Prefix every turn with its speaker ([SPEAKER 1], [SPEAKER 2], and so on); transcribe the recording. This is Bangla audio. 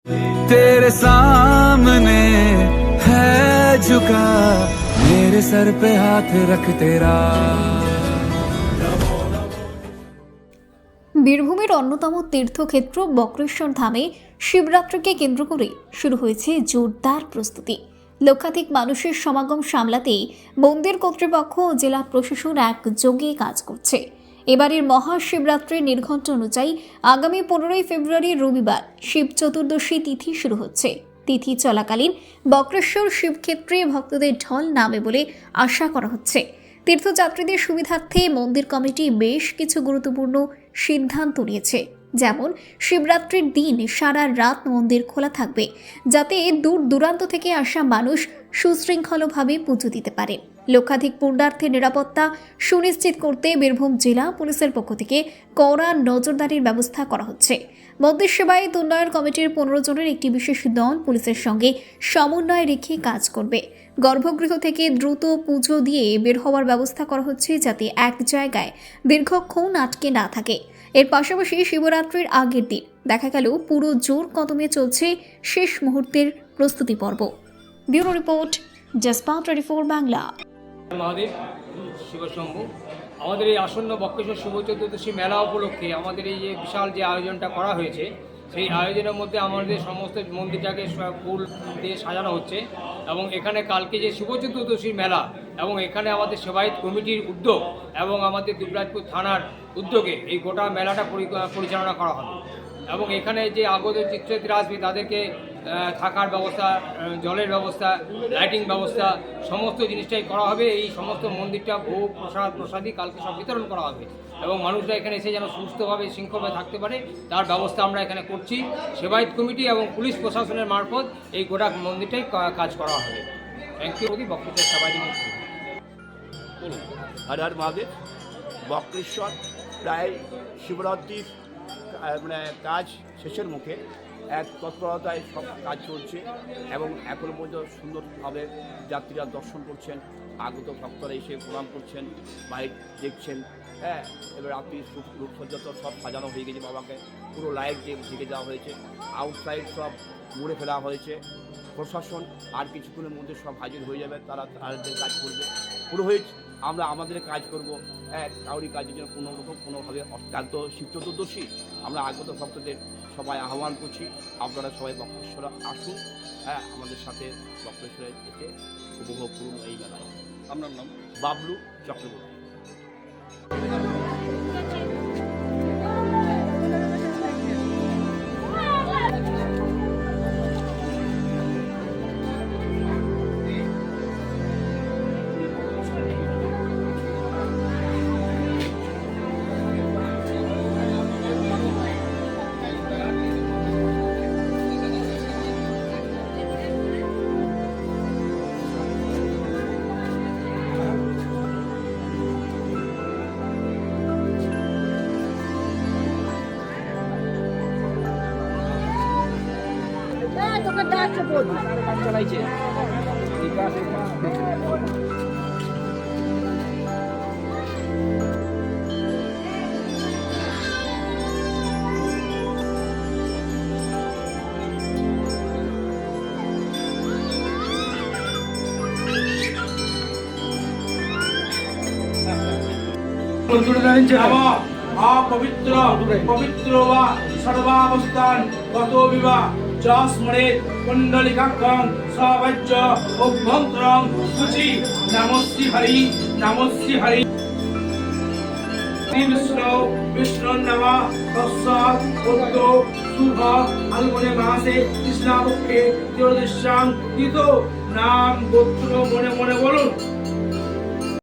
[SPEAKER 1] तेरे सामने है झुका मेरे सर पे हाथ रख तेरा।
[SPEAKER 2] বীরভূমের অন্যতম তীর্থক্ষেত্র বক্রেশ্বর ধামে শিবরাত্রিকে কেন্দ্র করে শুরু হয়েছে জোরদার প্রস্তুতি। লক্ষাধিক মানুষের সমাগম সামলাতেই মন্দির কর্তৃপক্ষ ও জেলা প্রশাসন একযোগে কাজ করছে। এবারের মহাশিবরাত্রির নির্ঘণ্ট অনুযায়ী আগামী 15ই ফেব্রুয়ারি রবিবার শিব চতুর্দশী তিথি শুরু হচ্ছে। তিথি চলাকালীন বক্রেশ্বর শিবক্ষেত্রে ভক্তদের ঢল নামে বলে আশা করা হচ্ছে। তীর্থযাত্রীদের সুবিধার্থে মন্দির কমিটি বেশ কিছু গুরুত্বপূর্ণ সিদ্ধান্ত নিয়েছে। যেমন শিবরাত্রির দিন সারা রাত মন্দির খোলা থাকবে, যাতে দূর দূরান্ত থেকে আসা মানুষ সুশৃঙ্খলভাবে পুজো দিতে পারে। লক্ষাধিক পুণ্যার্থীর নিরাপত্তা সুনিশ্চিত করতে বীরভূম জেলা পুলিশের পক্ষ থেকে কড়া নজরদারির ব্যবস্থা করা হচ্ছে। মন্দির সেবায়ত উন্নয়ন কমিটির 15 জনের একটি বিশেষ দল পুলিশের সঙ্গে সমন্বয় রেখে কাজ করবে। গর্ভগৃহ থেকে দ্রুত পুজো দিয়ে বের হওয়ার ব্যবস্থা করা হচ্ছে, যাতে এক জায়গায় দীর্ঘক্ষণ আটকে না থাকে। এর পাশাপাশি শিবরাত্রির আগের দিন দেখা গেল পুরো জোর কদমে চলছে শেষ মুহূর্তের প্রস্তুতি পর্ব। ব্যুরো রিপোর্ট, জসপা 24 বাংলা।
[SPEAKER 3] মহাদেব শিবশম্ভু, আমাদের এই আসন্ন বক্রেশ্বর শুভ চতুর্দশী মেলা উপলক্ষে আমাদের এই যে বিশাল যে আয়োজনটা করা হয়েছে, সেই আয়োজনের মধ্যে আমাদের সমস্ত মন্দিরটাকে ফুল দিয়ে সাজানো হচ্ছে। এবং এখানে কালকে যে শুভ চতুর্দশীর মেলা এবং এখানে আমাদের সেবায়ত কমিটির উদ্যোগ এবং আমাদের দুবরাজপুর থানার উদ্যোগে এই গোটা মেলাটা পরিচালনা করা হবে। এবং এখানে যে আগত তীর্থযাত্রীরা আসবে তাদেরকে থাকার ব্যবস্থা, জলের ব্যবস্থা, লাইটিং ব্যবস্থা সমস্ত জিনিসটাই করা হবে। এই সমস্ত মন্দিরটা ভোগ প্রসাদী কালকে সব বিতরণ করা হবে এবং মানুষরা এখানে এসে যেন সুস্থভাবে শৃঙ্খলভাবে থাকতে পারে তার ব্যবস্থা আমরা এখানে করছি। সেবায়ত কমিটি এবং পুলিশ প্রশাসনের মারফত এই গোটা মন্দিরটাই কাজ করা হবে। Thank you. বক্রেশ্বর সেবায়ত মন্দির।
[SPEAKER 4] হর হর মহাদেব। বক্রেশ্বর প্রায় শিবরাত্রির কাজ শেষের মুখে এক তৎপরতায় সব কাজ চলছে এবং এখনো পর্যন্ত সুন্দরভাবে যাত্রীরা দর্শন করছেন, আগত ভক্তরা এসে প্রণাম করছেন, বাইক দেখছেন। হ্যাঁ, এবার রাত্রি রূপসজ্জা তো সব সাজানো হয়ে গেছে, বাবাকে পুরো লাইট দিয়ে ঢেকে দেওয়া হয়েছে, আউটসাইড সব মুড়ে ফেলা হয়েছে। প্রশাসন আর কিছুক্ষণের মধ্যে সব হাজির হয়ে যাবে, তারা তাদের কাজ করবে। পুরোহিত আমরা আমাদের কাজ করব। কাউরি কাজের জন্য কোনোভাবে অত্যন্ত শিব চতুর্দশী আমরা আগত ভক্তদের সবাই আহ্বান করছি, আপনারা সবাই বক্রেশ্বরে আসুন। হ্যাঁ, আমাদের সাথে বক্রেশ্বরে এসে উপভোগ করুন এই মেলায়। আপনার নাম? বাবলু চক্রবর্তী। চালাইছে
[SPEAKER 5] পবিত্র পবিত্র বা সর্বাবস্থান গত বিবাহ স্মরে কুণ্ডলিকাক্ষং সবাজ্য অভ্যন্তরং শুচি নমস্তি হরি নমস্তি হরি। বিষ্ণু বিষ্ণু নমঃ তস্মাৎ উক্ত শুভ ফাল্গুনে মাসে কৃষ্ণপক্ষে ত্রয়োদশ্যাং তিথো নাম গোত্র মনে মনে বলুন।